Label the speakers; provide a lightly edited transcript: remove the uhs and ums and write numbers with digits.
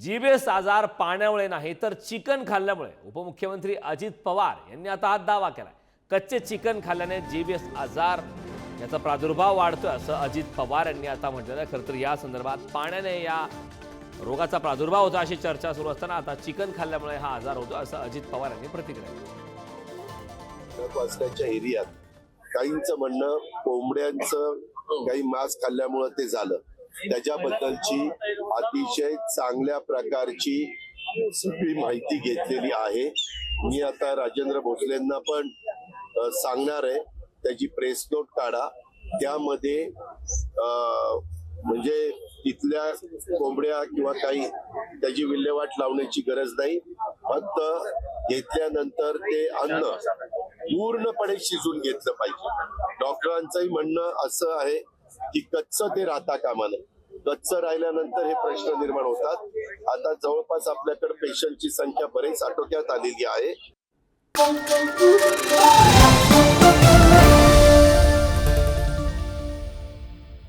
Speaker 1: GBS आजार पाण्यामुळे नाही तर चिकन खाल्ल्यामुळे. उपमुख्यमंत्री अजित पवार यांनी आता हा दावा केलाय. कच्चे चिकन खाल्ल्याने जीबीएस आजार याचा प्रादुर्भाव वाढतोय असं अजित पवार यांनी आता म्हटलेलं आहे. खरं तर या संदर्भात पाण्याने या रोगाचा प्रादुर्भाव होता अशी चर्चा सुरू असताना आता चिकन खाल्ल्यामुळे हा आजार होतो असं अजित पवार यांनी प्रतिक्रिया दिली.
Speaker 2: वाचण्याच्या एरियात काहींचं म्हणणं कोंबड्यांचं काही मांस खाल्ल्यामुळे ते झालं. त्याच्याबद्दलची अतिशय चांगल्या प्रकारची सगळी माहिती घेतलेली आहे. मी आता राजेंद्र भोसलेंना पण सांगणार आहे, त्याची प्रेस नोट काढा. त्यामध्ये म्हणजे तिथल्या कोंबड्या किंवा काही त्याची विल्हेवाट लावण्याची गरज नाही. फक्त घेतल्यानंतर ते अन्न पूर्णपणे शिजून घेतलं पाहिजे. डॉक्टरांचंही म्हणणं असं आहे की कच्चं ते राहता कामा नये. कच्चं राहिल्यानंतर हे प्रश्न निर्माण होतात. आता जवळपास आपल्याकडे पेशंटची संख्या बरेच आटोक्यात आलेली आहे.